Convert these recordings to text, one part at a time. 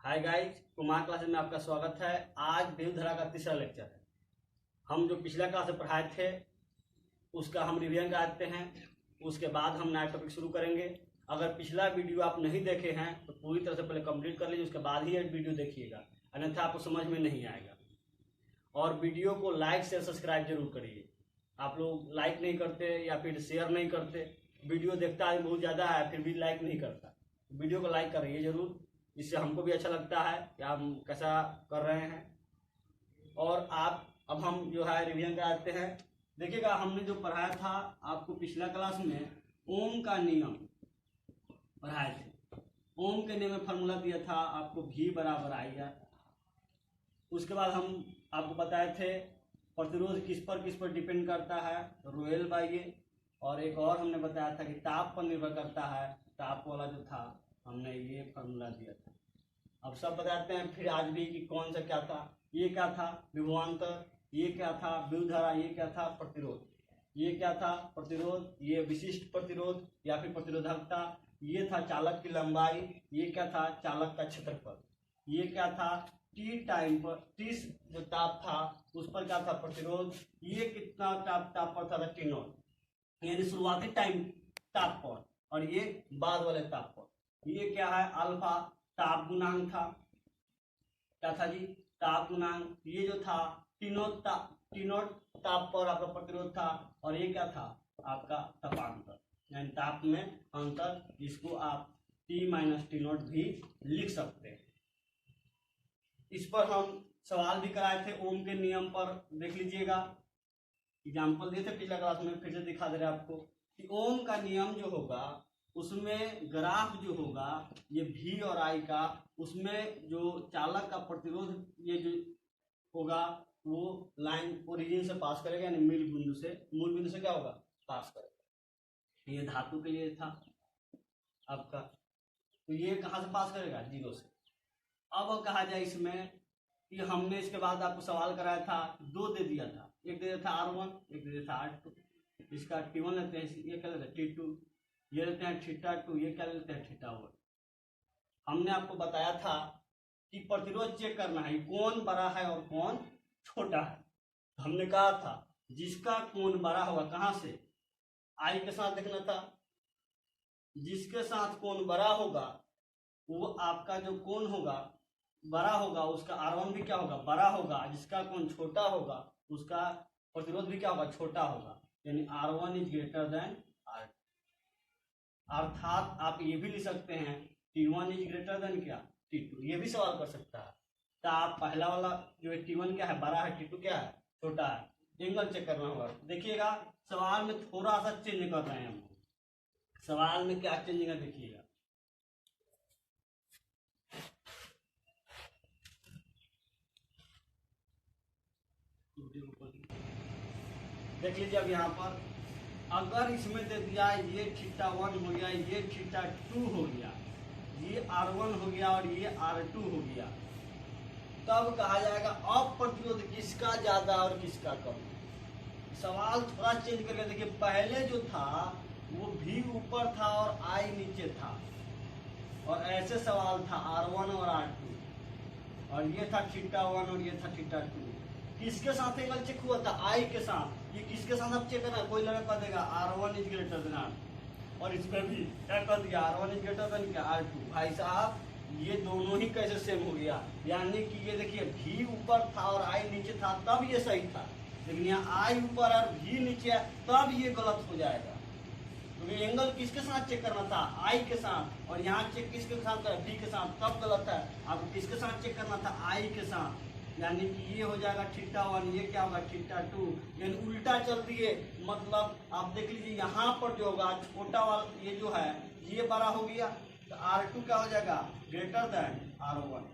Hi guys, Kumar classes में आपका स्वागत है। आज देवधारा का तीसरा लेक्चर है। हम जो पिछला क्लास में पढ़ाए थे उसका हम रिवीजन कराते हैं, उसके बाद हम नया टॉपिक शुरू करेंगे। अगर पिछला वीडियो आप नहीं देखे हैं तो पूरी तरह से पहले कंप्लीट कर लीजिए, उसके बाद ही ये वीडियो देखिएगा, अन्यथा आपको समझ में नहीं आएगा। और वीडियो को लाइक शेयर सब्सक्राइब जरूर करिए। आप लोग लाइक नहीं करते या फिर शेयर नहीं करते, वीडियो देखता है बहुत ज़्यादा है फिर भी लाइक नहीं करता। वीडियो को लाइक करिए जरूर, इससे हमको भी अच्छा लगता है कि आप कैसा कर रहे हैं। और आप अब हम जो है रिवीजन कराते हैं। देखिएगा, हमने जो पढ़ाया था आपको पिछला क्लास में ओम का नियम पढ़ाए थे। ओम के नियम में फार्मूला दिया था आपको V बराबर I। उसके बाद हम आपको बताए थे प्रतिरोध किस पर डिपेंड करता है, ρL बाई A। और एक और हमने बताया था कि ताप पर निर्भर करता है, ताप वाला जो था हमने ये फार्मूला दिया था। अब सब बताते हैं फिर आज भी कि कौन सा क्या था। ये क्या था विभवांतर, ये क्या था विद्युतधारा, ये क्या था प्रतिरोध, ये क्या था प्रतिरोध, ये विशिष्ट प्रतिरोध या फिर प्रतिरोधकता, ये था चालक की लंबाई, ये क्या था चालक का क्षेत्रफल, ये क्या था टी टाइम पर टी जो ताप था उस पर क्या था प्रतिरोध, ये कितना ताप पर था T0 यानी शुरुआती टाइम ताप पर, और ये बाद वाले ताप पर। ये क्या है अल्फा ताप गुणांक था, क्या था जी ताप गुणांक। ये जो था T0 ताप पर आपका प्रतिरोध था, और ये क्या था आपका तापांतर यानी ताप में अंतर, जिसको आप T-T0 भी लिख सकते हैं। इस पर हम सवाल भी कराए थे ओम के नियम पर, देख लीजिएगा। एग्जाम्पल दिए थे पिछला क्लास में, फिर से दिखा दे रहे आपको कि ओम का नियम जो होगा उसमें ग्राफ जो होगा ये V और I का, उसमें जो चालक का प्रतिरोध ये जो होगा वो लाइन ओरिजिन से पास करेगा यानी मूल बिंदु से क्या होगा पास करेगा। ये धातु के लिए था आपका, तो ये कहाँ से पास करेगा 0 से। अब कहा जाए इसमें कि हमने इसके बाद आपको सवाल कराया था, दो दे दिया था, एक दे दिया था R1, एक दे दिया था R2। इसका T1 लेते हैं, ये क्या लेते हैं T2, ये लेते हैं θ2, ये क्या लेते हैं θ1। हमने आपको बताया था कि प्रतिरोध चेक करना है कौन बड़ा है और कौन छोटा है। हमने कहा था जिसका कोण बड़ा होगा, कहाँ से I के साथ देखना था, जिसके साथ कोण बड़ा होगा वो आपका जो कोण होगा बड़ा होगा उसका R1 भी क्या होगा बड़ा होगा, जिसका कोण छोटा होगा उसका प्रतिरोध भी क्या होगा छोटा होगा, यानी R1 is greater than R2। अर्थात आप ये भी लिख सकते हैं T1 इज ग्रेटर देन क्या T2, ये भी सवाल कर सकता है। तो आप पहला वाला जो है T1 क्या है बड़ा है, T2 क्या है छोटा है, एंगल चेक करना होगा। देखिएगा सवाल में थोड़ा सा चेंज कर रहे हैं हम, सवाल में क्या चेंजिंग है देखिएगा। देख लीजिए अब यहाँ पर अगर इसमें दे दिया ये θ1 हो गया, ये θ2 हो गया, ये R1 हो गया और ये R2 हो गया, तब कहा जाएगा अब प्रतिरोध किसका ज्यादा और किसका कम। सवाल थोड़ा चेंज करके देखिए, पहले जो था वो V ऊपर था और I नीचे था, और ऐसे सवाल था R1 और R2, और ये था θ1 और ये था θ2। किसके साथ एंगल चेक हुआ था I के साथ, ये किसके साथ अब चेक करना, कोई लड़का कर देगा R1 is greater than R, और इसमें भी क्या कर दिया R1 इज ग्रेटर देन क्या R2। भाई साहब ये दोनों ही कैसे सेम हो गया, यानी कि ये देखिए V ऊपर था और I नीचे था तब ये सही था, लेकिन यहाँ I ऊपर और V नीचे है तब ये गलत हो जाएगा। तो ये एंगल किसके साथ चेक करना था I के साथ, और यहाँ चेक किसके साथ करा V के साथ, तब गलत है। आपको किसके साथ चेक करना था I के साथ, यानी कि ये हो जाएगा θ1, ये क्या होगा θ2, यानी उल्टा चल दिए। मतलब आप देख लीजिए यहाँ पर जो होगा छोटा वाला ये जो है ये बड़ा हो गया, तो R2 क्या हो जाएगा ग्रेटर देन R1।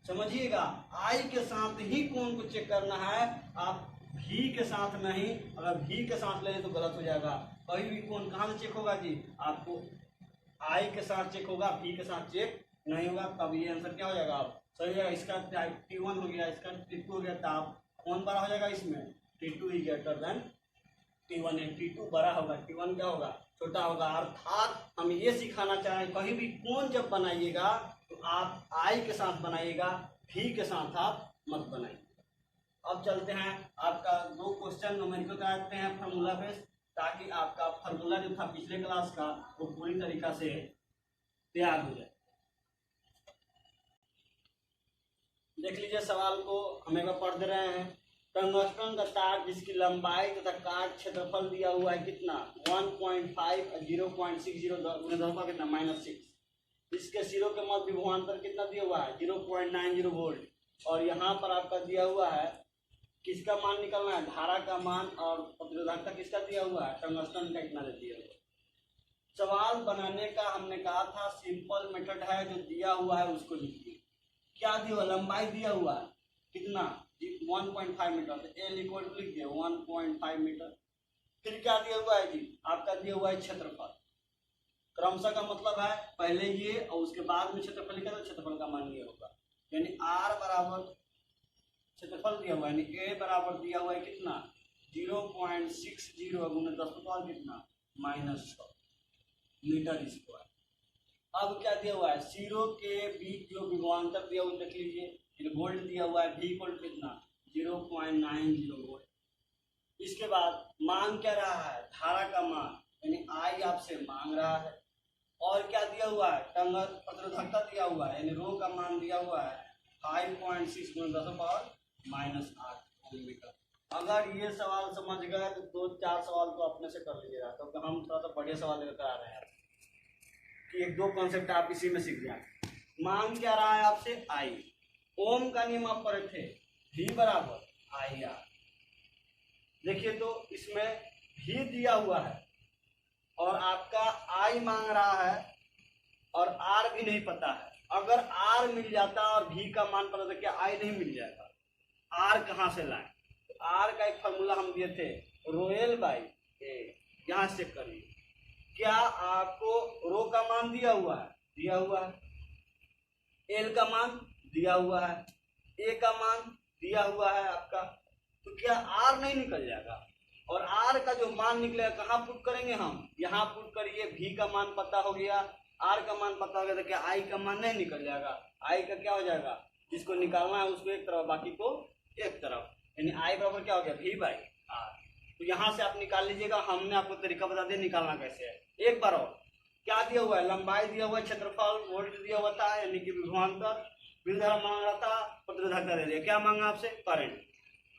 समझिएगा I के साथ ही कोण को चेक करना है, आप V के साथ नहीं, अगर V के साथ ले तो गलत हो जाएगा। कहीं भी कोण कहाँ से चेक होगा जी, आपको I के साथ चेक होगा, V के साथ चेक नहीं होगा, तब ये आंसर क्या हो जाएगा आप सही है। इसका T1 हो गया, इसका T2 हो गया, ताप कौन बड़ा हो जाएगा इसमें T2 is greater than T1 है, T2 बड़ा होगा, T1 क्या होगा छोटा होगा। अर्थात हम ये सिखाना चाह रहे हैं कहीं भी कोण जब बनाइएगा तो आप आई के साथ बनाइएगा, भी के साथ आप मत बनाइए। अब चलते हैं, आपका 2 क्वेश्चन न्यूमेरिकल कराते हैं फार्मूला बेस, ताकि आपका फार्मूला जो था पिछले क्लास का वो पूरी तरीका से तैयार हो जाए। देख लीजिए सवाल को हम एक बार पढ़ दे रहे हैं। टंगस्टन का तार जिसकी लंबाई तथा काट क्षेत्रफल दिया हुआ है कितना 1.5 और 0.60 कितना -6। इसके सिरों के मध्य विभवांतर कितना दिया हुआ है 0.90 वोल्ट। और यहाँ पर आपका दिया हुआ है किसका मान निकलना है, धारा का मान, और प्रतिरोधकता किसका दिया हुआ है, टंगस्टन का कितना दिया हुआ है। सवाल बनाने का हमने कहा था सिंपल मेथड है, जो दिया हुआ है उसको लिखिए। क्या दिया हुआ, लंबाई दिया हुआ है कितना 1.5 मीटर, तो एल इक्वल टू लिख दिया 1.5 मीटर। फिर क्या दिया हुआ है जी, आपका दिया हुआ है क्षेत्रफल। क्रमशः का मतलब है पहले ये और उसके बाद में क्षेत्रफल लिखा, तो क्षेत्रफल का मान ये होगा, यानी आर बराबर क्षेत्रफल दिया हुआ है, यानी ए बराबर दिया हुआ है कितना 0.60 गुना 10 कितना -6 मीटर स्क्वायर। अब क्या दिया हुआ है, सिरों के बीच जो विभवांतर दिया हुआ देख लीजिए, वोल्ट दिया हुआ है, भी वोल्ट कितना 0.90 वोल्ट। इसके बाद मांग क्या रहा है, धारा का मान, यानी आई आपसे मांग रहा है। और क्या दिया हुआ है, टंगर प्रतिरोधकता दिया हुआ है, यानी रो का मान दिया हुआ है 5.6 गुना 10⁻⁸ मीटर। अगर ये सवाल समझ गए तो 2-4 सवाल तो अपने से कर लीजिएगा, तो हम थोड़ा सा बढ़िया सवाल लेकर आ रहे हैं कि 1-2 कॉन्सेप्ट आप इसी में सीख जाए। मांग क्या रहा है आपसे, आई। ओम का नियम आप पढ़े थे, भी बराबर आई आर। देखिए तो इसमें भी दिया हुआ है और आपका आई मांग रहा है और आर भी नहीं पता है। अगर आर मिल जाता और भी का मान पता था, क्या आई नहीं मिल जाता, आर कहाँ से लाए। तो आर का एक फॉर्मूला हम दिए थे, रोएल बाई ए। यहाँ से करिए, क्या आपको रो का मान दिया हुआ है, दिया हुआ है, एल का मान दिया हुआ है, ए का मान दिया हुआ है आपका, तो क्या आर नहीं निकल जाएगा। और आर का जो मान निकलेगा कहाँ पुट करेंगे हम, यहाँ पुट करिए। भी का मान पता हो गया, आर का मान पता हो गया, तो क्या आई का मान नहीं निकल जाएगा। आई का क्या हो जाएगा, जिसको निकालना है उसको एक तरफ, बाकी को एक तरफ, यानी आई बराबर क्या हो गया भी बाई आर। तो यहाँ से आप निकाल लीजिएगा, हमने आपको तरीका बता दिया निकालना कैसे है। एक बार और क्या दिया हुआ है, लंबाई दिया हुआ है, क्षेत्रफल वोल्ट दिया हुआ था, यानी कि विभवांतर, विद्युत मांग रहा था, प्रतिरोधकता दे दिया। क्या मांगा आपसे, करंट।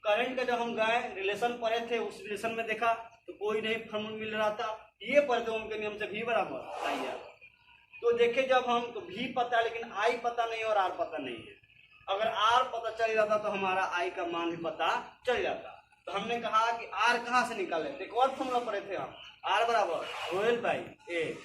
करंट का जब हम गए रिलेशन पढ़े थे, उस रिलेशन में देखा तो कोई नहीं फॉर्मूला मिल रहा था, ये पढ़ते ओम के नियम से भी बराबर आई आर। तो देखे जब हम, तो भी पता है लेकिन आई पता नहीं और आर पता नहीं है। अगर आर पता चल जाता तो हमारा आई का मान भी पता चल जाता। तो हमने कहा कि आर कहाँ से निकाले, एक और फॉर्मूला पढ़े थे हम, आर बराबर रोएल बाई ए।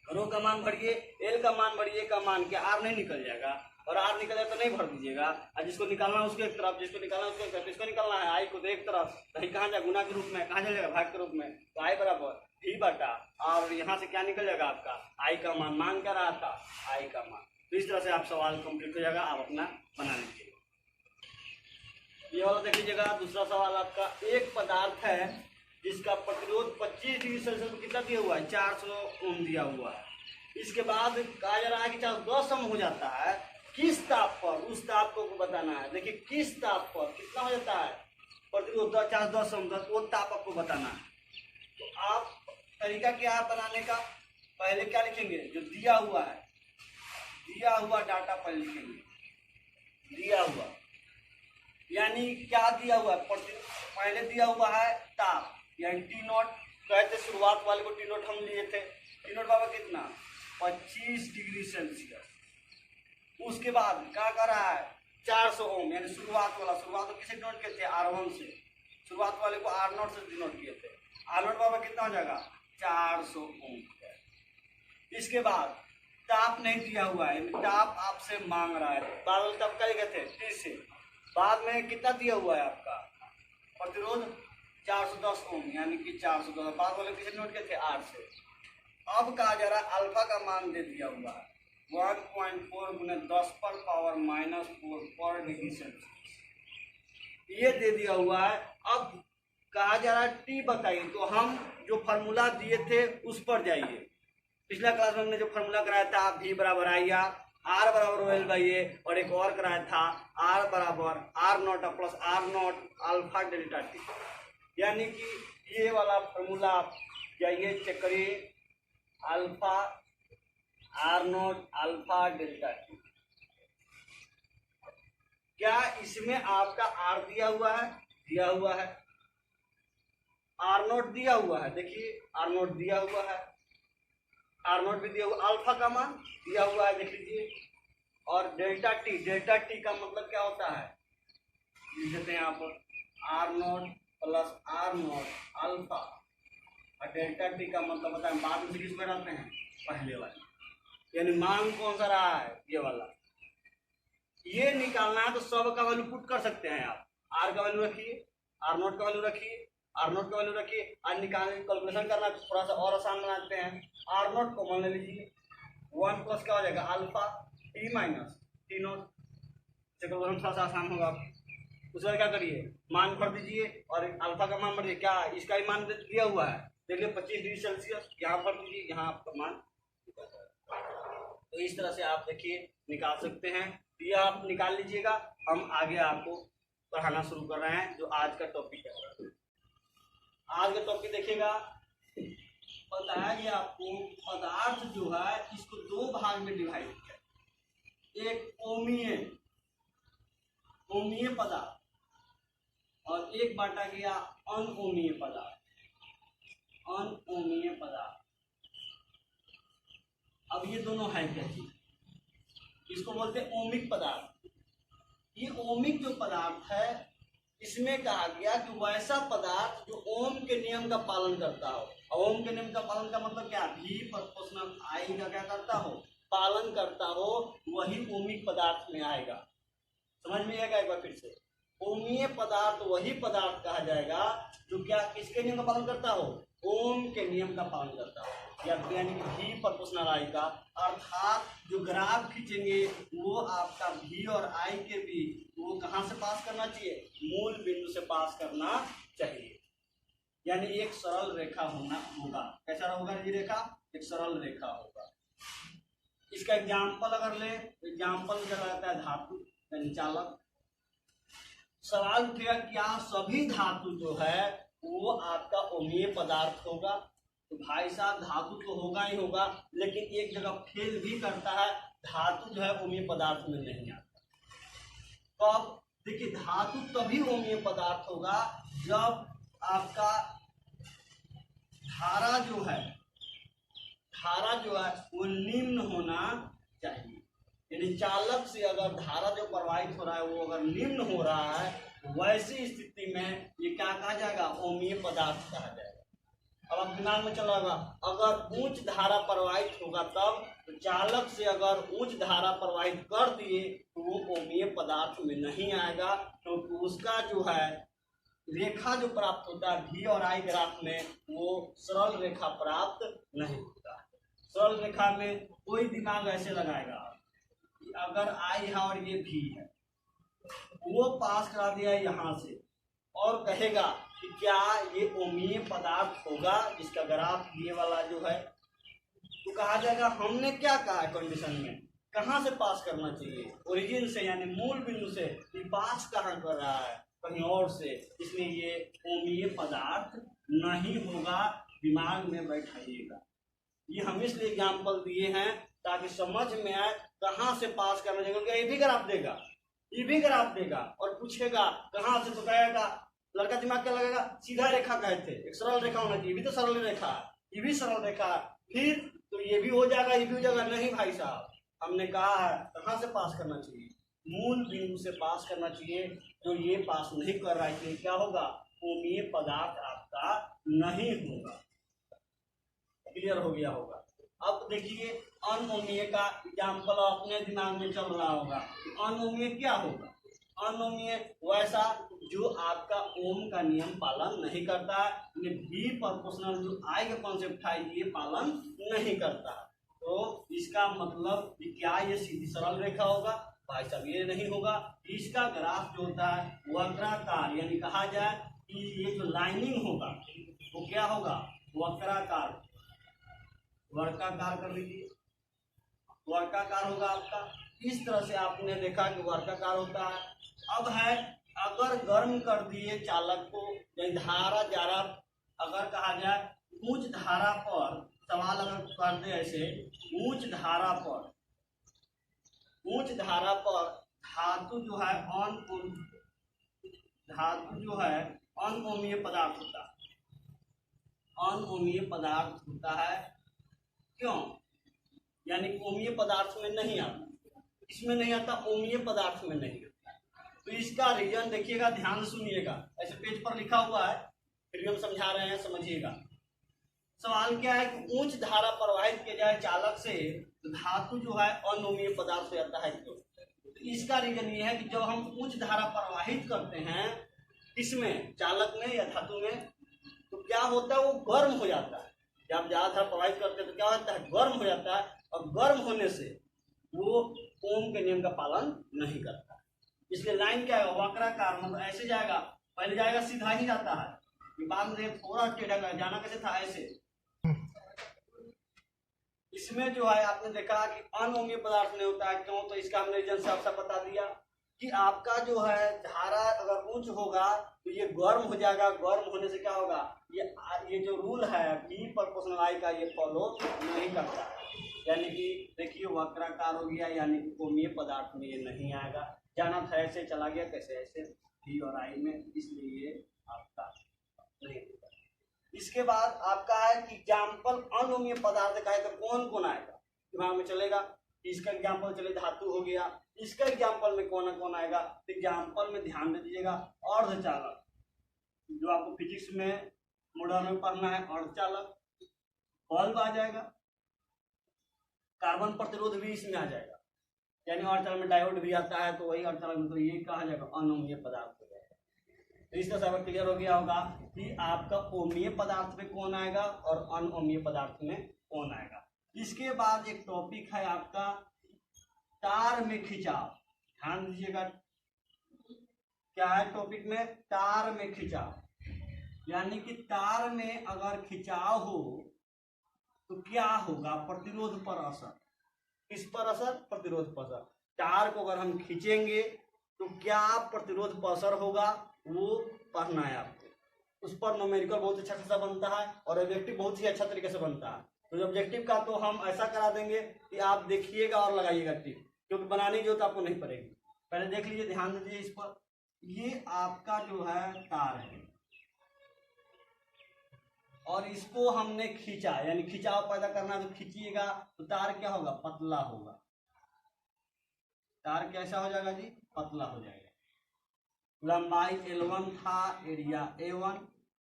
रो का मान भरिए, एल का मान भरिए, का मान क्या आर नहीं निकल जाएगा, और आर निकल जाए तो नहीं भर दीजिएगा। और जिसको निकालना है उसको एक तरफ, जिसको निकालना है उसको एक तरफ। किसको निकालना है, आई को तो एक तरफ, कहीं कहाँ जाए गुना के रूप में, कहाँ जाएगा भाग के रूप में, तो आई बराबर भी बटा, और यहाँ से क्या निकल जाएगा आपका आई का मान, मांग क्या रहा था आई का मान। तो इस तरह से आप सवाल कंप्लीट हो जाएगा, आप अपना बना लीजिएगा। ये वाला देख लीजिएगा, दूसरा सवाल आपका, एक पदार्थ है जिसका प्रतिरोध 25 डिग्री सेल्सियस में कितना दिया हुआ है 400 ओम दिया हुआ है। इसके बाद कहा जा रहा है कि 10 ओम हो जाता है, किस ताप पर, उस ताप को बताना है। देखिए किस ताप पर कितना हो जाता है प्रतिरोध 10 ओम, वो ताप आपको बताना है। तो आप तरीका क्या है बनाने का, पहले क्या लिखेंगे, जो दिया हुआ है, दिया हुआ डाटा पर लिखेंगे, दिया हुआ यानी क्या दिया हुआ है, पहले दिया हुआ है ताप, यानी टी नॉट कहते, शुरुआत वाले को टी नॉट हम लिए थे, टी नॉट बाबा कितना 25 डिग्री सेल्सियस। उसके बाद क्या कर रहा है 400 ओम, यानी शुरुआत वाला, शुरुआत किसे डिनोट किए थे R1 से, शुरुआत वाले को R0 से डिनोट किए थे। R0 बाबा कितना हो जाएगा 400 ओम। इसके बाद ताप नहीं दिया हुआ है, ताप आपसे मांग रहा है, बादल ताप क्या लिखे थे T से, बाद में कितना दिया हुआ है आपका प्रतिरोध 410 ओम, यानी कि 410, बाद वाले किसे नोट किए थे R से। अब कहा जा रहा है अल्फा का मान दे दिया हुआ है 1.4 गुना 10 पर पावर -4 पर डिग्री सेल्सियस, ये दे दिया हुआ है। अब कहा जा रहा है टी बताइए, तो हम जो फार्मूला दिए थे उस पर जाइए। पिछला क्लास में हमने जो फार्मूला कराया था भी बराबर आई आर, आर बराबर ओ एल बाई ए, और एक और कराया था आर बराबर R naught plus R naught alpha delta t. यानी कि ये वाला फॉर्मूला आप जाइए चेक करिए, alpha R naught alpha delta t. क्या इसमें आपका आर दिया हुआ है? दिया हुआ है। आर नोट दिया हुआ है, देखिए आर नोट दिया हुआ है, आर नोट भी दिया हुआ, अल्फा का मान दिया हुआ है, देख लीजिए। और डेल्टा टी का मतलब क्या होता है, लिख देते हैं आप, R naught plus R naught alpha, और डेल्टा टी का मतलब होता है, बाद में किस में रहते हैं, पहले वाले, यानी मान कौन सा रहा है, ये वाला। ये निकालना है तो सब का वैल्यू पुट कर सकते हैं आप। आर का वैल्यू रखिए, आर नोट का वैल्यू रखिए, आर नोट का वैल्यू रखिए, और निकालने कैलकुलेशन करना तो थोड़ा सा और आसान बनाते हैं। आर नोट को मान लीजिए 1 प्लस क्या हो जाएगा, alpha T minus T note. Calculation थोड़ा सा आसान होगा। उसके बाद क्या करिए, मान भर दीजिए और अल्फा का मान भरिए। क्या इसका ही मान दिया हुआ है, देखिए 25 डिग्री सेल्सियस, यहाँ पर दीजिए, यहाँ आपका मान। तो इस तरह से आप देखिए निकाल सकते हैं। ये आप निकाल लीजिएगा, हम आगे आपको पढ़ाना शुरू कर रहे हैं जो आज का टॉपिक है। आज का टॉपिक देखिएगा, बताया गया आपको पदार्थ जो है इसको दो भाग में डिवाइड किया, एक ओमीय पदार्थ और एक बांटा गया अनओमीय पदार्थ। अनओमीय पदार्थ, अब ये दोनों है क्या चीज, इसको बोलते हैं ओमिक पदार्थ। ये ओमिक जो पदार्थ है इसमें कहा गया कि वैसा पदार्थ जो ओम के नियम का पालन करता हो। ओम के नियम का पालन का मतलब क्या, भी प्रोपोर्शनल आई का क्या करता हो, पालन करता हो, वही ओमिक पदार्थ में आएगा। समझ में आएगा एक बार फिर से, ओमीय पदार्थ वही पदार्थ कहा जाएगा जो क्या किसके नियम का पालन करता हो, ओम के नियम का पालन करता हो, यानी कि भी प्रोपोर्शनल आई का। अर्थात जो ग्राफ खींचेंगे वो आपका भी और आई के बीच वो कहाँ से पास करना चाहिए, मूल बिंदु से पास करना चाहिए। यानी एक सरल रेखा होना होगा। कैसा होगा ये रेखा, एक सरल रेखा होगा। इसका एग्जाम्पल अगर ले, एग्जाम्पल क्या रहता है, धातु यानी चालक। सवाल उठेगा क्या सभी धातु जो है वो आपका ओमीय पदार्थ होगा, तो भाई साहब धातु तो होगा ही होगा, लेकिन एक जगह फेल भी करता है, धातु जो है ओमीय पदार्थ में नहीं आता। तो अब देखिए धातु तभी ओमीय पदार्थ होगा जब आपका धारा जो है वो निम्न होना चाहिए। यानी चालक से अगर धारा जो प्रवाहित हो रहा है वो अगर निम्न हो रहा है, वैसी स्थिति में ये क्या कहा जाएगा, ओमीय पदार्थ कहा जाएगा। अब आप दिमाग में चल रहा होगा, अगर उच्च धारा प्रवाहित होगा तब, तो चालक से अगर उच्च धारा प्रवाहित कर दिए तो वो ओमीय पदार्थ में नहीं आएगा, क्योंकि तो उसका जो है रेखा जो प्राप्त होता है भी और आई ग्राफ में, वो सरल रेखा प्राप्त नहीं होता है। सरल रेखा में कोई दिमाग ऐसे लगाएगा कि अगर आई है और ये भी है, वो पास करा दिया यहाँ से और कहेगा कि क्या ये ओमीय पदार्थ होगा जिसका ग्राफ ये वाला जो है, तो कहा जाएगा हमने क्या कहा कंडीशन में, कहाँ से पास करना चाहिए, ओरिजिन से यानी मूल बिंदु से। ये पास कहाँ कर रहा है, कहीं और से, इसलिए ये ओमीय पदार्थ नहीं होगा। दिमाग में बैठाइएगा। ये हम इसलिए एग्जाम्पल दिए हैं ताकि समझ में आए कहाँ से पास करना चाहिए। क्योंकि ये भी ग्राफ देगा, ये भी ग्राफ देगा और पूछेगा कहाँ से, तो कहेगा, लड़का दिमाग क्या लगेगा, सीधा रेखा कहते, एक सरल रेखा होना चाहिए, ये भी तो सरल रेखा है, ये भी सरल रेखा है, फिर तो ये भी हो जाएगा, ये भी हो जाएगा। नहीं भाई साहब, हमने कहा है कहाँ से पास करना चाहिए, मूल बिंदु से पास करना चाहिए। जो ये पास नहीं कर रहा है क्या होगा, ओमीय पदार्थ आपका नहीं होगा। क्लियर हो गया होगा। अब देखिए अनओमीय का एग्जाम्पल अपने दिमाग में चल रहा होगा। अनओमीय क्या होगा, अनओमीय वैसा जो आपका ओम का नियम पालन नहीं करता है, भी प्रोपोर्शनल जो आई का कॉन्सेप्ट है ये पालन नहीं करता। तो इसका मतलब क्या ये सीधी सरल रेखा होगा, भाई साहब ये नहीं होगा। इसका ग्राफ जो होता है वक्राकार, यानी कहा जाए कि ये जो लाइनिंग होगा वो क्या होगा, वक्राकार। वर्गाकार कर लीजिए, वर्गाकार होगा आपका। इस तरह से आपने देखा कि वर्गाकार होता है। अब है, अगर गर्म कर दिए चालक को, धारा जारा, अगर कहा जाए उच्च धारा पर, सवाल अगर कर दे ऐसे, उच्च धारा पर धातु जो है अनकोमीय पदार्थ होता है। अनकोमीय पदार्थ होता है, क्यों? यानी कोमीय पदार्थ में नहीं आता, इसमें नहीं आता, ओमीय पदार्थ में नहीं आता। तो इसका रीजन देखिएगा, ध्यान से सुनिएगा, ऐसे पेज पर लिखा हुआ है, फिर भी हम समझा रहे हैं, समझिएगा। सवाल क्या है कि उच्च धारा प्रवाहित किया जाए चालक से, तो धातु जो है अनोमीय पदार्थ हो जाता है। तो इसका रीजन ये है कि जब हम उच्च धारा प्रवाहित करते हैं इसमें, चालक में या धातु में, तो क्या होता है, वो गर्म हो जाता है। जब ज्यादा धारा प्रवाहित करते हैं तो क्या होता है, गर्म हो जाता है, और गर्म होने से वो ओम के नियम का पालन नहीं करता। इसलिए लाइन क्या है, वक्राकार, मतलब ऐसे जाएगा, पहले जाएगा सीधा ही जाता है, बाद में थोड़ा टेढ़ा जाना कैसे था, ऐसे। इसमें जो है आपने देखा कि अनोमीय पदार्थ नहीं होता है, क्यों? तो इसका हमने रीजन साफ साफ बता दिया कि आपका जो है धारा अगर उच्च होगा तो ये गर्म हो जाएगा। गर्म होने से क्या होगा, ये जो रूल है बी प्रोपोर्शनल आई का, ये फॉलो नहीं करता है। यानी कि देखिए वक्राकार हो गया, यानी कि कोमीय पदार्थ में ये नहीं आएगा। जाना था ऐसे, चला गया कैसे, ऐसे बी और आई में, इसलिए ये आपका नहीं होगा। इसके बाद आपका है कि एग्जाम्पल अनोमीय पदार्थ का है तो कौन कौन आएगा, दिमाग में चलेगा। इसका एग्जाम्पल चले धातु हो गया, इसका एग्जाम्पल में कौन कौन आएगा, तो एग्जाम्पल में ध्यान दे दीजिएगा। अर्धचालक, जो आपको फिजिक्स में मॉडल में पढ़ना है, अर्धचालक, बल्ब आ जाएगा, कार्बन प्रतिरोध भी इसमें आ जाएगा, यानी अर्धचालक में डायोड भी आता है, तो वही अर्धचालक में, तो ये कहा जाएगा अनोमीय पदार्थ हो जाएगा। तो इस तरह से क्लियर हो गया होगा कि आपका ओमीय पदार्थ में कौन आएगा और अनओमीय पदार्थ में कौन आएगा। इसके बाद एक टॉपिक है आपका तार में खिंचाव। ध्यान दीजिएगा, क्या है टॉपिक में, तार में खिंचाव। यानी कि तार में अगर खिंचाव हो तो क्या होगा, प्रतिरोध पर असर। किस पर असर, प्रतिरोध पर असर। तार को अगर हम खींचेंगे तो क्या प्रतिरोध पर असर होगा, वो पढ़ना है आपको। उस पर न्यूमेरिकल बहुत अच्छा खासा बनता है और ऑब्जेक्टिव बहुत ही अच्छा तरीके से बनता है। तो ऑब्जेक्टिव का तो हम ऐसा करा देंगे कि आप देखिएगा और लगाइएगा टिक, क्योंकि बनाने की जरूरत आपको नहीं पड़ेगी। पहले देख लीजिए, ध्यान दीजिए इस पर। ये आपका जो है तार है और इसको हमने खींचा, यानी खिंचाव पैदा करना है तो खींचिएगा तो तार क्या होगा, पतला होगा। तार कैसा हो जाएगा जी, पतला हो जाएगा। लंबाई L1 था, एरिया A1,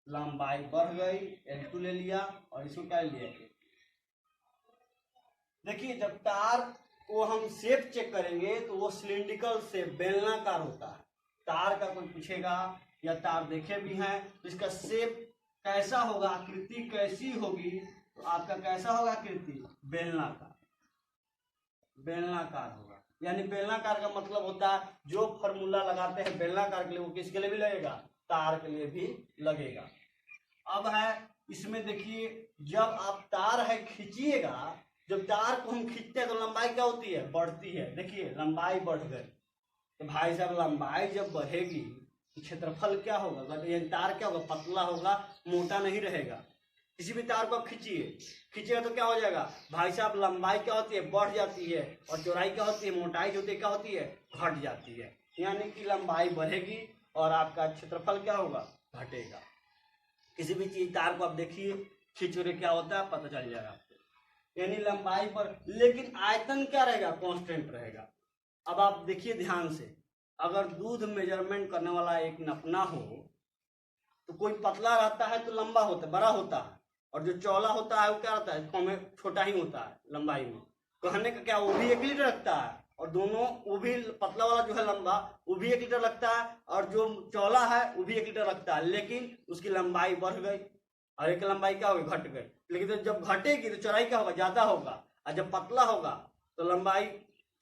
लंबाई बढ़ गई, L2 ले लिया और इसको क्या लिया। देखिए जब तार को हम शेप चेक करेंगे तो वो सिलिंड्रिकल शेप, बेलनाकार होता है। तार का कोई पूछेगा या तार देखे भी हैं तो इसका शेप कैसा होगा, आकृति कैसी होगी, तो आपका कैसा होगा आकृति, बेलनाकार, बेलनाकार होगा। यानी बेलनाकार का मतलब होता है जो फॉर्मूला लगाते हैं बेलनाकार के लिए, वो किसके लिए भी लगेगा, तार के लिए भी लगेगा। अब है इसमें देखिए, जब आप तार है खींचिएगा, जब तार को हम खींचते हैं तो लंबाई क्या होती है, बढ़ती है। देखिए लंबाई बढ़ गई, तो भाई साहब लंबाई जब बढ़ेगी तो क्षेत्रफल क्या होगा, तार क्या होगा, पतला होगा, मोटा नहीं रहेगा। किसी भी तार को आप खींचिएगा तो क्या हो जाएगा भाई साहब, लंबाई क्या होती है, बढ़ जाती है, और चौड़ाई क्या होती है, मोटाई जो होती है क्या होती है, घट जाती है। यानी कि लंबाई बढ़ेगी और आपका क्षेत्रफल क्या होगा, घटेगा। किसी भी चीज तार को आप देखिए खींच रहे क्या होता है, पता चल जाएगा आपको। यानी लंबाई पर, लेकिन आयतन क्या रहेगा, कांस्टेंट रहेगा। अब आप देखिए ध्यान से, अगर दूध मेजरमेंट करने वाला एक नपना हो तो कोई पतला रहता है तो लंबा होता है, बड़ा होता है, और जो चौड़ा होता है वो क्या रहता है, कम छोटा ही होता है लंबाई में। कहने का क्या, वो भी 1 लीटर रखता है, और दोनों, वो भी पतला वाला जो है लंबा, वो भी 1 लीटर लगता है, और जो चौड़ा है वो भी 1 लीटर लगता है, लेकिन उसकी लंबाई बढ़ गई और एक लंबाई क्या होगी, घट गई। लेकिन तो जब घटेगी तो चौड़ाई क्या होगा, ज्यादा होगा, और जब पतला होगा तो लंबाई,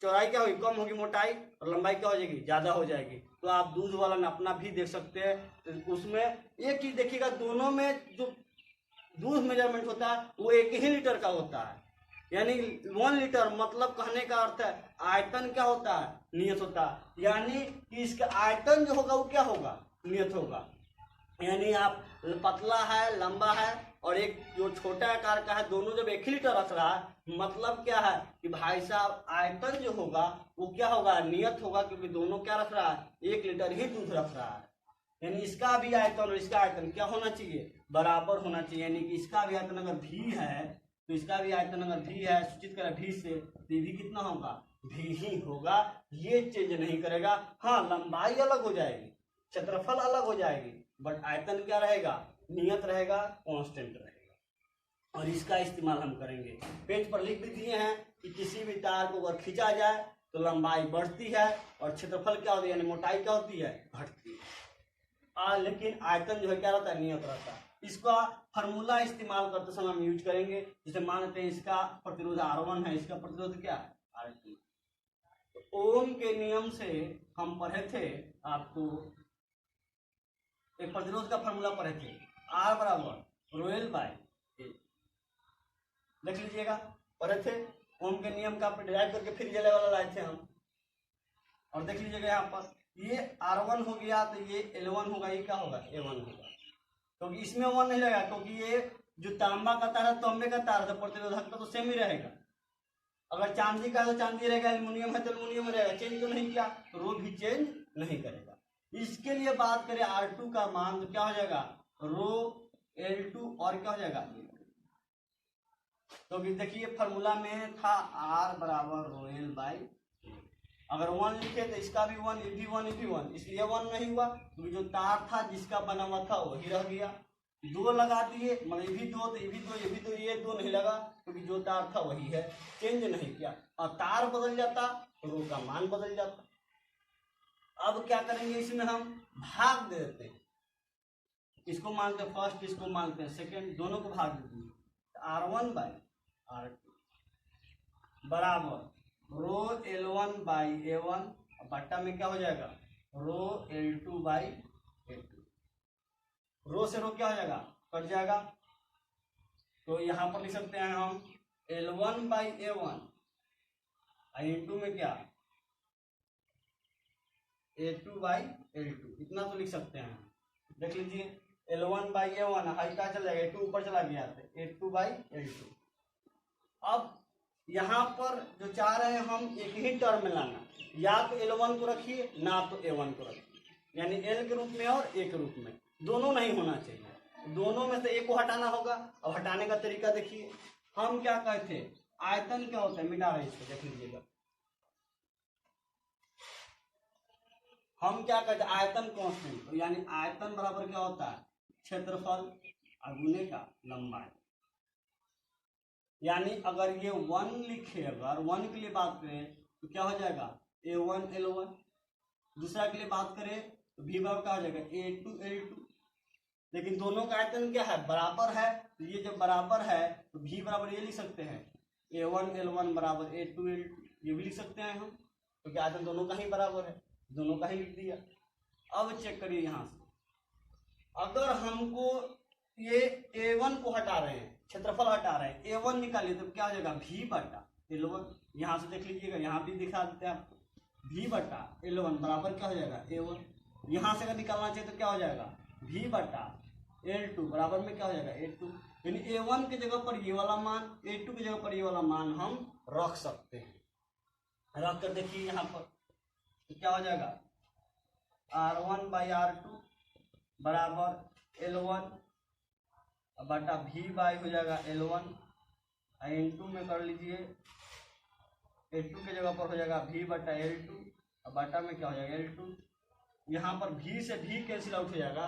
चौड़ाई क्या होगी, कम होगी मोटाई, और लंबाई क्या हो जाएगी, ज्यादा हो जाएगी। तो आप दूध वाला नपना भी देख सकते हैं, तो उसमें एक चीज देखिएगा, दोनों में जो दूध मेजरमेंट होता है वो 1 ही लीटर का होता है, यानी 1 लीटर मतलब कहने का अर्थ है आयतन क्या होता है, नियत होता है। यानी कि इसका आयतन जो होगा वो क्या होगा, नियत होगा। यानी आप पतला है, लंबा है और एक जो छोटा आकार का है, दोनों जब 1 लीटर रख रहा है, मतलब क्या है कि भाई साहब आयतन जो होगा वो क्या होगा, नियत होगा, क्योंकि दोनों क्या रख रहा है, 1 लीटर ही दूध रख रहा है। यानी इसका भी आयतन और इसका आयतन क्या होना चाहिए, बराबर होना चाहिए। यानी कि इसका भी आयतन अगर भी है तो इसका भी आयतन अगर भी है, सूचित करें भी से, तो ये भी कितना होगा, भी ही होगा। ये चेंज नहीं करेगा। हाँ, लंबाई अलग हो जाएगी, क्षेत्रफल अलग हो जाएगी, बट आयतन क्या रहेगा, नियत रहेगा, कांस्टेंट रहेगा। और इसका इस्तेमाल हम करेंगे। पेज पर लिख भी दिए हैं कि किसी भी तार को अगर खींचा जाए तो लंबाई बढ़ती है और क्षेत्रफल क्या होती है, यानी मोटाई क्या होती है, घटती है। लेकिन आयतन जो है क्या रहता है, नियत रहता है। इसका फार्मूला इस्तेमाल करते समय हम यूज करेंगे। जैसे मान लेते हैं इसका प्रतिरोध R1 है, इसका प्रतिरोध क्या है, R2। तो ओम के नियम से हम पढ़े थे, आपको एक प्रतिरोध का फार्मूला पढ़े थे, R बराबर रोएल बाय ए। देख लीजिएगा, पढ़े थे। ओम के नियम का डिराइव करके फिर ये वाला लाए थे हम। और देख लीजिएगा यहाँ पर ये R1 हो गया तो ये L1 होगा, ये क्या होगा, A1 होगा। क्योंकि तो इसमें 1 नहीं लगेगा, क्योंकि ये जो तांबा का तार है, तांबे का तार है, तो प्रतिरोधकता तो सेम ही रहेगा। अगर चांदी का तो चांदी रहेगा, एल्युमिनियम है तो एल्युमिनियम रहेगा, चेंज तो नहीं किया, तो रो भी चेंज नहीं करेगा। इसके लिए बात करें R2 का मान, तो क्या हो जाएगा, रो L2 और क्या हो जाएगा, तो देखिए फॉर्मूला में था R बराबर रो एल बाई। अगर 1 लिखे तो इसका भी 1, ये भी 1, ये भी 1, इसलिए 1 नहीं हुआ क्योंकि जो तार था जिसका बना हुआ था वही रह गया। 2 लगा दिए, मतलब ये भी 2 तो ये भी 2, ये भी 2, ये 2 नहीं लगा क्योंकि जो तार था वही है, चेंज नहीं किया। और तार बदल जाता तो रो का मान बदल जाता। अब क्या करेंगे, इसमें हम भाग दे देते हैं। इसको मानते हैं फर्स्ट, इसको मानते हैं सेकेंड, दोनों को भाग दे देंगे। R1 बाई R2 बराबर रो L1 बाई A1, बट्टा में क्या हो जाएगा, रो L2 बाई A2। रो से रो क्या हो जाएगा, कट जाएगा। तो यहां पर लिख सकते हैं हम L1 बाई A1, A2 में क्या, A2 बाई L2, इतना तो लिख सकते हैं। देख लीजिए L1 बाई A1, हाई का चल जाएगा, A2 ऊपर चला गया, A2 बाई L2। अब यहाँ पर जो चाह रहे हैं हम एक ही टर्म में लाना, या तो L1 को रखिए ना तो A1 को रखिए, यानी L के रूप में और A के रूप में, दोनों नहीं होना चाहिए, दोनों में से एक को हटाना होगा। अब हटाने का तरीका देखिए, हम क्या कहते थे, आयतन क्या होता है, मिटा रहे इसको, देख लीजिएगा। हम क्या कहते हैं, आयतन कांस्टेंट, यानी आयतन बराबर क्या होता है, क्षेत्रफल गुने का लंबाई। यानी अगर ये 1 लिखे, अगर 1 के लिए बात करें तो क्या हो जाएगा, A1 L1। दूसरा के लिए बात करें तो V बराबर क्या हो जाएगा, A2 L2। लेकिन दोनों का आयतन क्या है, बराबर है, तो ये जब बराबर है तो V बराबर ये लिख सकते हैं A1 L1 बराबर A2 L2, ये भी लिख सकते हैं हम, क्योंकि तो आयतन दोनों का ही बराबर है, दोनों का ही लिख दिया। अब चेक करिए यहाँ से, अगर हमको ये A1 को हटा रहे हैं, क्षेत्रफल हटा रहे हैं, A1 निकालिए तो क्या हो जाएगा, V बटा L1। यहाँ से देख लीजिएगा, यहाँ भी दिखा देते हैं आपको, V बटा L1 बराबर क्या हो जाएगा, A1। यहाँ से अगर निकालना चाहिए तो क्या हो जाएगा, V बटा L2 बराबर में क्या हो जाएगा, A2। यानी A1 की जगह पर ये वाला मान, A2 की जगह पर ये वाला मान हम रख सकते हैं। रख कर देखिए यहाँ पर तो क्या हो जाएगा, R1 बाई R2 बराबर L1 बटा V बाई हो जाएगा L1, N2 में कर लीजिए, A2 के जगह पर हो जाएगा V बटा L2, और बटा में क्या हो जाएगा L2। यहाँ पर V से V कैंसिल आउट हो जाएगा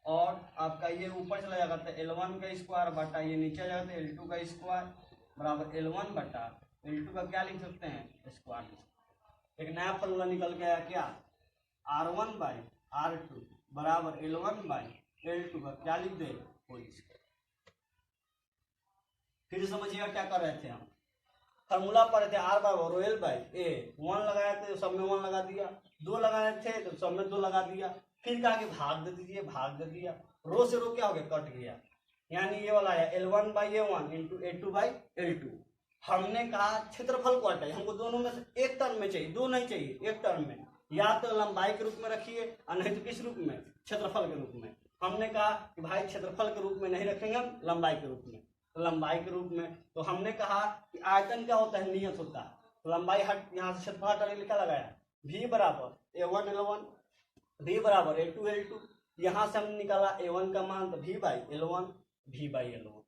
और आपका ये ऊपर चला जाएगा तो L1 का स्क्वायर बटा ये नीचे आ जाएगा तो L2 का स्क्वायर बराबर L1 बटा L2 का क्या लिख सकते हैं, स्क्वायर। एक नया फॉर्मूला निकल गया क्या, R1 बाई R2 बराबर L1 बाई L2 का क्या लिख दे, होल स्क्वायर। फिर समझिएगा क्या कर रहे थे हम, फॉर्मूला पढ़े थे R बराबर रो एल बाई ए। 1 लगाए थे तो सब में 1 लगा दिया, 2 लगाए थे तो सब में 2 लगा दिया, फिर कहा कि भाग दे दीजिए, भाग दे दिया, रो से रो क्या हो गया, कट गया। यानी ये वाला है L1 by A1 into A2 by L2। हमने कहा क्षेत्रफल को हटाइए, हमको दोनों में से एक टर्म में चाहिए, दो नहीं चाहिए, एक टर्म में, या तो लंबाई के रूप में रखिए और नहीं तो किस रूप में, क्षेत्रफल के रूप में। हमने कहा कि भाई क्षेत्रफल के रूप में नहीं रखेंगे, हम लंबाई के रूप में, तो लंबाई के रूप में। तो हमने कहा कि आयतन क्या होता है, नियत होता है, तो लंबाई हट, यहाँ से क्षेत्रफल हटाने लिखा लगाया, v बराबर a1 l1, v बराबर a2 l2। यहाँ से हमने निकाला a1 का मान, तो v by l1, v by l1।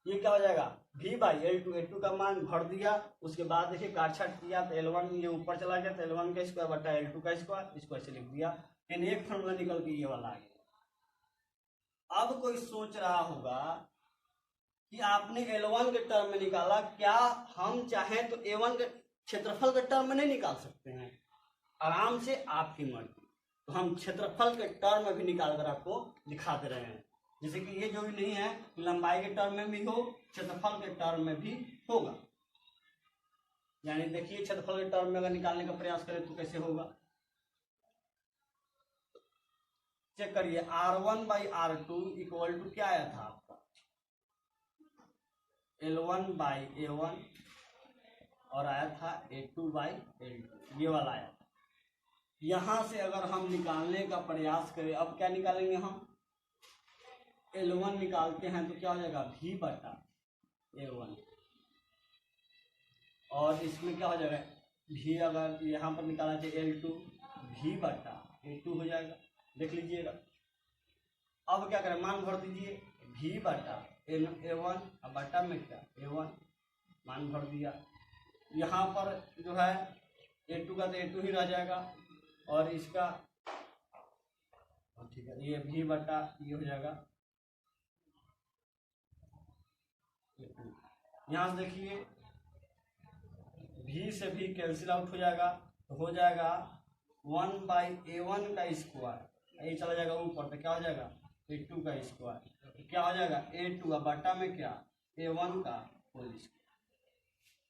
ये क्या हो जाएगा, v बाई l2, a2 का मान भर दिया। उसके बाद देखिए काटछाट किया तो l1 ये ऊपर चला गया, तो l1 का स्क्वायर बटा l2 का स्क्वायर, इसको ऐसे लिख दिया। यानी एक फॉर्मूला निकल के ये वाला आ गया। अब कोई सोच रहा होगा कि आपने l1 के टर्म में निकाला, क्या हम चाहें तो a1 के क्षेत्रफल के टर्म में नहीं निकाल सकते हैं? आराम से, आपकी मर्जी। तो हम क्षेत्रफल के टर्म में भी निकाल कर आपको दिखा दे रहे हैं। जैसे कि ये जो भी नहीं है, लंबाई के टर्म में भी हो, क्षेत्रफल के टर्म में भी होगा। यानी देखिए क्षेत्रफल के टर्म में अगर निकालने का प्रयास करें तो कैसे होगा, चेक करिए। r1 by r2 equal to क्या आया था आपका, l1 बाई a1 और आया था a2 बाई l2, ये वाला आया था। यहां से अगर हम निकालने का प्रयास करें, अब क्या निकालेंगे हम, l1 निकालते हैं तो क्या हो जाएगा, v बटा a1, और इसमें क्या हो जाएगा, v अगर यहाँ पर निकालना चाहिए l2, v बटा a2 हो जाएगा। देख लीजिएगा। अब क्या करें, मान भर दीजिए, v बटा a1, अब बटा में क्या a1, मान भर दिया। यहाँ पर जो है a2 का तो a2 ही रह जाएगा, और इसका ठीक है, ये v बटा ये हो जाएगा। यहाँ से देखिए v से भी कैंसिल आउट हो जाएगा, तो हो जाएगा 1 बाई a1 का स्क्वायर, ये चला जाएगा ऊपर, तो क्या हो जाएगा a2 का स्क्वायर, तो क्या हो जाएगा a2 का बटा में क्या a1 का होल स्क्वायर।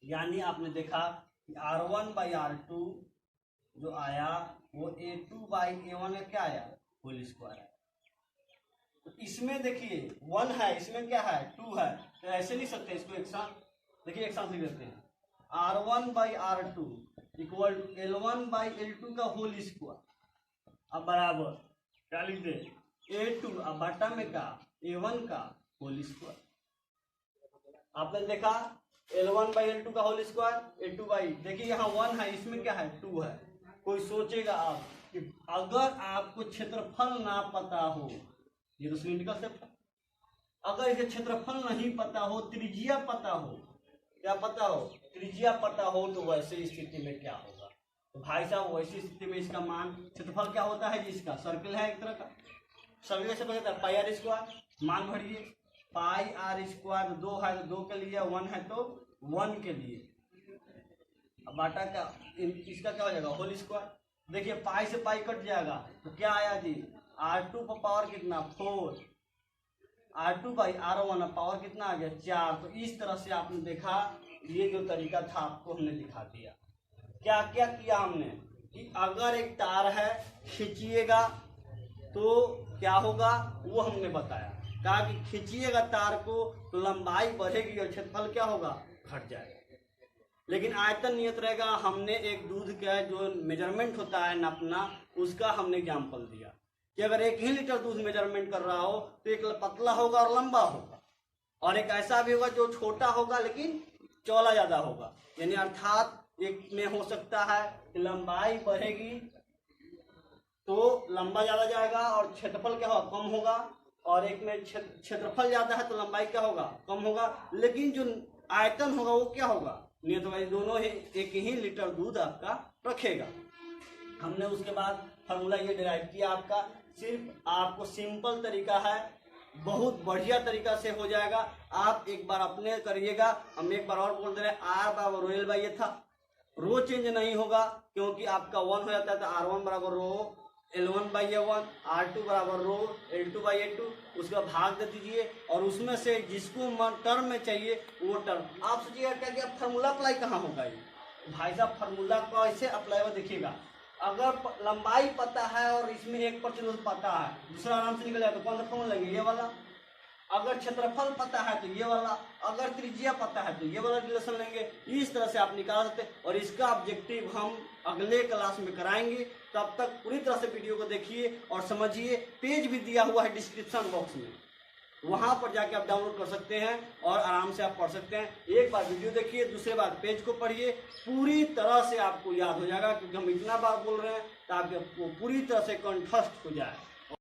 यानी आपने देखा कि r1 बाई r2 जो आया वो a2 बाई a1 का क्या आया, होल स्क्वायर है। तो इसमें देखिए 1 है, इसमें क्या है 2 है, तो ऐसे नहीं सकते इसको एक साथ, देखिए एक साथ लिख देते हैं, r1 by r2 equal to l1 by l2 का होल स्क्वायर, अब बराबर क्या लिख दे a2 अब बटा में का a1 का होल स्क्वायर। आपने देखा l1 बाई l2 का होल स्क्वायर, a2 बाई, देखिए यहाँ 1 है, इसमें क्या है 2 है। कोई सोचेगा आप कि अगर आपको क्षेत्रफल ना पता हो, ये तो सिलिंड्रिकल शेप है, अगर इसे क्षेत्रफल नहीं पता हो, त्रिज्या पता हो, क्या पता हो, त्रिज्या पता हो, तो वैसे स्थिति में क्या होगा, तो भाई साहब वैसी स्थिति में इसका मान, क्षेत्रफल क्या होता है, जिसका सर्कल है एक तरह का, सर्कल कैसे पता है, पाई आर स्क्वायर, मान भरिए पाई आर स्क्वायर, 2 है तो 2 के लिए, 1 है तो 1 के लिए, अब बाटा का इसका क्या हो जाएगा होल स्क्वायर। देखिए पाई से पाई कट जाएगा, तो क्या आया जी r2 पर पावर कितना 4, r2 बाई r1 पावर कितना आ गया 4। तो इस तरह से आपने देखा, ये जो तरीका था आपको हमने दिखा दिया। क्या क्या किया हमने कि अगर एक तार है खींचिएगा तो क्या होगा वो हमने बताया, कहा कि खींचिएगा तार को तो लंबाई बढ़ेगी और क्षेत्रफल क्या होगा घट जाएगा, लेकिन आयतन नियत रहेगा। हमने एक दूध का जो मेजरमेंट होता है नापना, उसका हमने एग्जाम्पल दिया कि अगर 1 ही लीटर दूध मेजरमेंट कर रहा हो तो एक पतला होगा और लंबा होगा, और एक ऐसा भी होगा जो छोटा होगा लेकिन चौड़ा ज्यादा होगा। यानी अर्थात एक में हो सकता है कि लंबाई बढ़ेगी तो लंबा ज्यादा जाएगा और क्षेत्रफल क्या होगा कम होगा, और एक में क्षेत्रफल ज्यादा है तो लंबाई क्या होगा कम होगा, लेकिन जो आयतन होगा वो क्या होगा नियत होगा। दोनों ही 1 ही लीटर दूध आपका रखेगा। हमने उसके बाद फार्मूला ये डिराइव किया आपका, सिर्फ आपको सिंपल तरीका है, बहुत बढ़िया तरीका से हो जाएगा। आप एक बार अपने करिएगा। हम एक बार और बोल दे रहे हैं, आर बराबर रो एल बाई ये था, रो चेंज नहीं होगा क्योंकि आपका 1 हो जाता है, तो r1 बराबर रो L1 बाई A1, R2 बराबर रो L2 बाई A2, उसका भाग दे दीजिए और उसमें से जिसको टर्म में चाहिए वो टर्म। आप सोचिएगा क्या कि अब फार्मूला अप्लाई कहाँ होगा, ये भाई साहब फार्मूला कैसे अप्लाई होगा देखिएगा। अगर लंबाई पता है और इसमें 1% पता है, दूसरा आराम से निकल जाएगा, तो कौन सा फॉर्मूला लेंगे ये वाला। अगर क्षेत्रफल पता है तो ये वाला, अगर त्रिज्या पता है तो ये वाला रिलेशन लेंगे। इस तरह से आप निकाल सकते हैं और इसका ऑब्जेक्टिव हम अगले क्लास में कराएंगे। तब तक पूरी तरह से वीडियो को देखिए और समझिए। पेज भी दिया हुआ है डिस्क्रिप्शन बॉक्स में, वहां पर जाके आप डाउनलोड कर सकते हैं और आराम से आप पढ़ सकते हैं। एक बार वीडियो देखिए, दूसरे बार पेज को पढ़िए, पूरी तरह से आपको याद हो जाएगा, क्योंकि हम इतना बार बोल रहे हैं ताकि आपको पूरी तरह से कंठस्थ हो जाए।